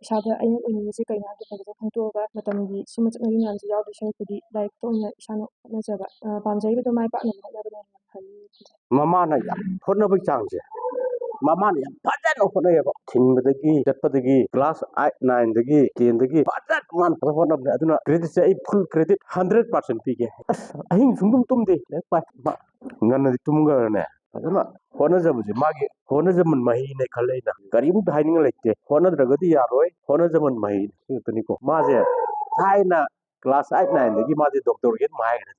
ꯏꯁꯥꯗ ꯑꯩꯅ ꯑꯣꯏꯅꯤꯡꯉꯤꯁꯦ ꯀꯩꯅꯣ ꯍꯥꯏꯕꯗꯣ ꯐꯖꯅ ꯈꯪꯗꯣꯛꯑꯒ ꯃꯇꯝꯒꯤ ꯁꯨꯝꯕ ꯆꯠꯅꯕꯤ ꯃꯌꯥꯝꯁꯦ ꯌꯥꯎꯗꯣꯏ ꯁꯔꯨꯛꯄꯨꯗꯤ ꯂꯥꯏꯔꯤꯛꯇ ꯑꯣꯏꯅ ꯏꯁꯥꯅ ꯍꯣꯠꯅꯖꯕ ꯄꯥꯝꯖꯔꯤꯕꯗꯣ ꯃꯥꯏ ꯄꯥꯛꯅꯕ ꯍꯣꯠꯅꯕꯅ ꯌꯥꯝ ꯐꯩ ꯃꯃꯥꯅ ꯌꯥꯝ ꯍꯣꯠꯅꯕꯒꯤ ꯆꯥꯡꯁꯦ ꯃꯃꯥꯅ ꯌꯥꯝ ꯐꯖꯅ ꯍꯣꯠꯅꯩꯌꯦꯕ ꯊꯤꯟꯕꯗꯒꯤ ꯆꯠꯄꯗꯒꯤ ꯀ꯭ꯂꯥꯁ 8, 9ꯗꯒꯤ 10ꯗꯒꯤ ꯐꯖꯅ ꯃꯥꯅ ꯍꯣꯠꯅꯕꯅꯦ ꯑꯗꯨꯅ ꯀ꯭ꯔꯦꯗꯤꯠꯁꯦ ꯑꯩ ꯐꯨꯜ ꯀ꯭ꯔꯦꯗꯤꯠ 100% ꯄꯤꯒꯦ ꯑꯁ ꯑꯍꯤꯡ ꯁꯨꯡꯇꯨꯝ ꯇꯨꯝꯗꯦ ꯂꯥꯏꯔꯤꯛ ꯄꯥꯏ ꯉꯟꯅꯗꯤ ꯇꯨꯝꯒ꯭ꯔꯅꯦ ꯐꯖꯅ ꯍꯣꯠꯅꯖꯕꯁꯦ ꯃꯥꯒꯤ ꯍꯣꯠꯅꯖꯃꯟ ꯃꯍꯩꯅꯦ ꯈꯜꯂꯦ ꯑꯩꯅ ꯀꯔꯤꯝꯇ ꯍꯥꯏꯅꯤꯡꯉꯥꯏ ꯂꯩꯇꯦ ꯍꯣꯠꯅꯗ꯭ꯔꯒꯗꯤ ꯌꯥꯔꯣꯏ ꯍꯣꯠꯅꯖꯃꯟ ꯃꯍꯩ ꯁꯤ ꯉꯥꯛꯇꯅꯤꯀꯣ ꯃꯥꯁꯦ ꯊꯥꯏꯅ ꯀ꯭ꯂꯥꯁ 8, 9ꯗꯒꯤ ꯃꯥꯁꯦ ꯗꯣꯛꯇꯔ ꯍꯦꯟ ꯍꯥꯏꯈ꯭ꯔꯦ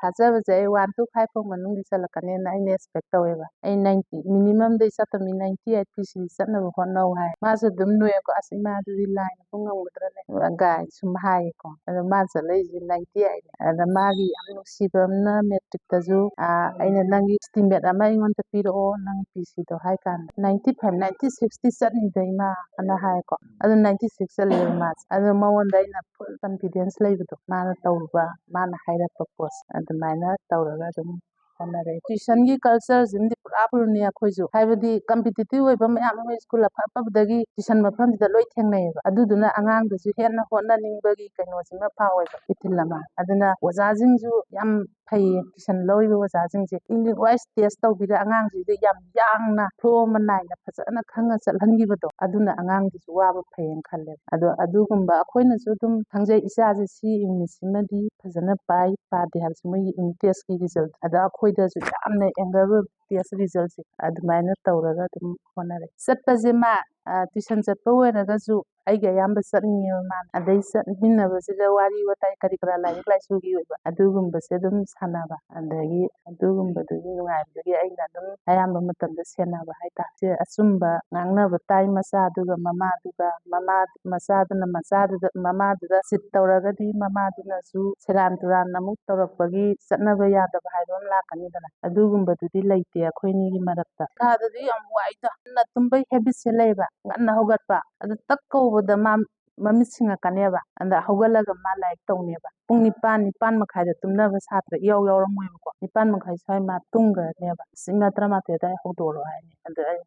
ꯊꯥꯖꯕꯁꯦ ꯑꯩ 1 to 5 ꯐꯥꯎ ꯃꯅꯨꯡꯗꯤ ꯆꯠꯂꯛꯀꯅꯦꯅ ꯑꯩꯅ ꯑꯦꯛꯁꯄꯦꯛ ꯇꯧꯋꯦꯕ ꯑꯩ 90 ꯃꯤꯅꯤꯃꯝꯗꯩ ꯆꯠꯇꯕ 98 ꯄꯤꯁꯤ ꯆꯠꯅꯕ ꯍꯣꯠꯅꯧ ꯍꯥꯏ ꯃꯥꯁꯨ ꯑꯗꯨꯝ ꯅꯣꯏꯀꯣ ꯑꯁ ꯏꯃꯥꯗꯨꯗꯤ ꯂꯥꯏꯅꯕꯨ ꯉꯝꯒꯗ꯭ꯔꯅꯦ ꯒꯥꯏ ꯁꯨꯝ ꯍꯥꯏꯌꯦꯀꯣ ꯑꯗꯣ ꯃꯥ ꯆꯠꯂꯛꯏꯁꯦ 98 ꯑꯗ ꯃꯥꯒꯤ ꯌꯥꯝ ꯅꯨꯡꯁꯤꯕ ꯑꯃꯅ ꯃꯦꯇ꯭ꯔꯤꯛꯇꯁꯨ ꯑꯩꯅ ꯅꯪꯒꯤ ꯏꯁꯇꯤꯃꯦꯠ ꯑꯃ ꯑꯩꯉꯣꯟꯗ ꯄꯤꯔꯛꯑꯣ ꯅꯪ ꯄꯤꯁꯤꯗꯣ ꯍꯥꯏ ꯀꯥꯟꯗ 95 96ꯇꯤ ꯆꯠꯅꯤꯗ ꯏꯃꯥ ꯑꯅ ꯍꯥꯏꯀꯣ ꯑꯗꯨ 96 ꯆꯠꯂꯦꯕ ꯃꯥꯁꯦ ꯑꯗꯣ ꯃꯉꯣꯟꯗ ꯑꯩꯅ ꯐꯨꯜ ꯀꯟꯐꯤꯗꯦꯟꯁ ꯂꯩꯕꯗꯣ ꯃꯥꯅ ꯇꯧꯔꯨꯕ ꯃꯥꯅ ꯍꯥꯏꯔꯛꯄ ꯄꯣꯠꯁꯦ ꯑꯗꯨꯃꯥꯏꯅ ꯇꯧꯔꯒ ꯑꯗꯨꯝ ꯍꯣꯠꯅꯔꯦ ꯇ꯭ꯋꯤꯁꯟꯒꯤ ꯀꯜꯆꯔꯁꯤꯃꯗꯤ ꯄꯨꯔꯥ ꯄꯨꯔꯅꯤ ꯑꯩꯈꯣꯏꯁꯨ ꯍꯥꯏꯕꯗꯤ ꯀꯝꯄꯤꯇꯤꯇꯤꯚ ꯑꯣꯏꯕ ꯃꯌꯥꯝ ꯑꯃ ꯁ꯭ꯀꯨꯜ ꯑꯐ ꯑꯐꯕꯗꯒꯤ ꯇ꯭ꯋꯤꯁꯟ ꯃꯐꯝꯁꯤꯗ ꯂꯣꯏ ꯊꯦꯡꯅꯩꯌꯦꯕ ꯑꯗꯨꯗꯨꯅ ꯑꯉꯥꯡꯗꯁꯨ ꯍꯦꯟꯅ ꯍꯣꯠꯅꯅꯤꯡꯕꯒꯤ ꯀꯩꯅꯣꯁꯤꯃ ꯐꯥꯎꯋꯦꯕ ꯏꯊꯤꯜ ꯑꯃ ꯑꯗꯨꯅ ꯑꯣꯖꯥꯁꯤꯡꯁꯨ ꯌꯥꯝ ꯐꯩꯌꯦ ꯇ꯭ꯋꯤꯁꯟ ꯂꯧꯔꯤꯕ ꯑꯣꯖꯥꯁꯤꯡꯁꯦ ꯏꯪꯂꯤꯁ ꯋꯥꯏꯁ ꯇꯦꯁ ꯇꯧꯕꯤꯔ ꯑꯉꯥꯡꯁꯤꯡꯁꯦ ꯌꯥꯝ ꯌꯥꯡꯅ ꯐ꯭ꯂꯣ ꯑꯃ ꯅꯥꯏꯅ ꯐꯖꯅ ꯈꯪꯉ ꯆꯠꯍꯟꯈꯤꯕꯗꯣ ꯑꯗꯨꯅ ꯑꯉꯥꯡꯒꯤꯁꯨ ꯋꯥꯕ ꯐꯩꯌꯦꯅ ꯈꯜꯂꯦꯕ ꯑꯗꯣ ꯑꯗꯨꯒꯨꯝꯕ ꯑꯩꯈꯣꯏꯅꯁꯨ ꯑꯗꯨꯝ ꯈꯪꯖꯩ ꯏꯆꯥꯁꯦ ꯁꯤ ꯏꯪꯂꯤꯁꯁꯤꯃꯗꯤ ꯐꯖꯅ ꯄꯥꯏ ꯄꯥꯗꯦ ꯍꯥꯏꯕꯁꯤ ꯃꯣꯏꯒꯤ ꯌꯨꯅꯤꯠ ꯇꯦꯁꯀꯤ ꯔꯤꯖꯜꯠ ꯑꯗ ꯑꯩꯈꯣꯏꯗꯁꯨ ꯌꯥꯝꯅ ꯑꯦꯡꯒꯔꯕꯜ ꯇꯦꯁ ꯔꯤꯖꯜꯠꯁꯦ ꯑꯗꯨꯃꯥꯏꯅ ꯇꯧꯔꯒ ꯑꯗꯨꯝ ꯍꯣꯠꯅꯔꯦ ꯆꯠꯄꯁꯦ ꯃꯥ ꯇ꯭ꯋꯤꯁꯟ ꯆꯠꯄ ꯑꯣꯏꯔꯒꯁꯨ ꯑꯩꯒ ꯑꯌꯥꯝꯕ ꯆꯠꯅꯤꯡꯉꯦꯕ ꯃꯥꯅ ꯑꯗꯩ ꯆꯠꯃꯤꯟꯅꯕꯁꯤꯗ ꯋꯥꯔꯤ ꯋꯥꯇꯥꯏ ꯀꯔꯤ ꯀꯔꯥ ꯂꯥꯏꯔꯤꯛ ꯂꯥꯏꯁꯨꯒꯤ ꯑꯣꯏꯕ ꯑꯗꯨꯒꯨꯝꯕꯁꯦ ꯑꯗꯨꯝ ꯁꯥꯟꯅꯕ ꯑꯗꯒꯤ ꯑꯗꯨꯒꯨꯝꯕꯗꯨꯒꯤ ꯅꯨꯡꯉꯥꯏꯕꯗꯨꯒꯤ ꯑꯩꯅ ꯑꯗꯨꯝ ꯑꯌꯥꯝꯕ ꯃꯇꯝꯗ ꯁꯦꯟꯅꯕ ꯍꯥꯏꯇꯥꯔꯦ ꯁꯦ ꯑꯆꯨꯝꯕ ꯉꯥꯡꯅꯕ ꯇꯥꯏ ꯃꯆꯥꯗꯨꯒ ꯃꯃꯥꯗꯨꯒ ꯃꯆꯥꯗꯨꯅ ꯃꯃꯥꯗꯨꯗ ꯆꯤꯠ ꯇꯧꯔꯒꯗꯤ ꯃꯃꯥꯗꯨꯅꯁꯨ ꯁꯦꯔꯥꯟ ꯇꯨꯔꯥꯟ ꯑꯃꯨꯛ ꯇꯧꯔꯛꯄꯒꯤ ꯆꯠꯅꯕ ꯌꯥꯗꯕ ꯍꯥꯏꯕ ꯑꯃ ꯂꯥꯛꯀꯅꯤꯗꯅ ꯑꯗꯨꯒꯨꯝꯕꯗꯨꯗꯤ ꯂꯩꯇꯦ ꯑꯩꯈꯣꯏꯅꯤꯒꯤ ꯃꯔꯛꯇ ꯏꯁꯥꯗꯗꯤ ꯌꯥꯝ ꯋꯥꯏꯗ ꯉꯟꯅ ꯇꯨꯝꯕꯩ ꯍꯦꯕꯤꯠꯁꯦ ꯂꯩꯕ ꯉꯟꯅ ꯍꯧꯒꯠꯄ ꯑꯗꯨ ꯇꯛ ꯀꯧꯕꯗ ꯃꯥ ꯃꯃꯤꯠ ꯁꯤꯡꯉꯛꯀꯅꯦꯕ ꯑꯗ ꯍꯧꯒꯠꯂꯒ ꯃꯥ ꯂꯥꯏꯔꯤꯛ ꯇꯧꯅꯦꯕ ꯄꯨꯡ 9 ꯇꯨꯝꯅꯕ ꯁꯥꯇ꯭ꯔ ꯏꯌꯥꯎ ꯌꯥꯎꯔꯝꯃꯣꯏꯕꯀꯣ 9:30 ꯁ꯭ꯋꯥꯏ ꯃꯥ ꯇꯨꯝꯈ꯭ꯔꯅꯦꯕ ꯏꯃꯥ 11 ꯑꯗꯨꯋꯥꯏ ꯍꯧꯗꯣꯛꯔꯛꯑꯣ ꯍꯥꯏꯅꯤ ꯑꯗ ꯑꯩ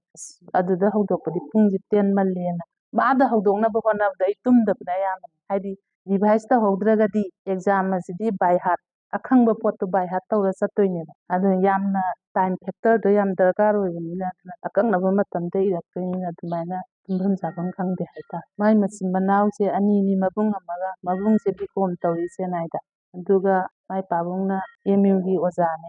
ꯑꯗꯨꯗ ꯍꯧꯗꯣꯛꯄꯗꯤ ꯄꯨꯡꯁꯦ ꯇꯦꯟꯃꯜꯂꯦꯅ ꯃꯥꯗ ꯍꯧꯗꯣꯛꯅꯕ ꯍꯣꯠꯅꯕꯗ ꯑꯩ ꯇꯨꯝꯗꯕꯅ ꯑꯌꯥꯝꯕꯅꯤ ꯍꯥꯏꯗꯤ ꯔꯤꯚꯥꯏꯁ ꯇꯧꯍꯧꯗ꯭ꯔꯒꯗꯤ ꯑꯦꯛꯖꯥꯝ ꯑꯁꯤꯗꯤ ꯕꯥꯏ ꯍꯥꯔꯠ ꯑꯈꯪꯕ ꯄꯣꯠꯇꯣ ꯕꯥꯏ ꯍꯥꯔꯠ ꯇꯧꯔ ꯆꯠꯇꯣꯏꯅꯦꯕ ꯑꯗꯨꯅ ꯌꯥꯝꯅ ꯇꯥꯏꯝ ꯐꯦꯛꯇꯔꯗꯣ ꯌꯥꯝ ꯗꯔꯀꯥꯔ ꯑꯣꯏꯕꯅꯤꯅ ꯑꯗꯨꯅ ꯑꯀꯛꯅꯕ ꯃꯇꯝꯗ ꯏꯔꯛꯇꯣꯏꯅꯤꯅ ꯑꯗꯨꯃꯥꯏꯅ ꯇꯨꯝꯐꯝ ꯆꯥꯐꯝ ꯈꯪꯗꯦ ꯍꯥꯏꯇꯥꯔꯦ ꯃꯥꯏ ꯃꯆꯤꯟ ꯃꯅꯥꯎꯁꯦ ꯑꯅꯤꯅꯤ ꯃꯕꯨꯡ ꯑꯃꯒ ꯃꯕꯨꯡꯁꯦ ꯕꯤꯀꯣꯝ ꯇꯧꯔꯤ ꯆꯦꯟꯅꯥꯏꯗ ꯑꯗꯨꯒ ꯃꯥꯏ ꯄꯥꯕꯨꯡꯅ MUꯒꯤ ꯑꯣꯖꯥꯅꯦ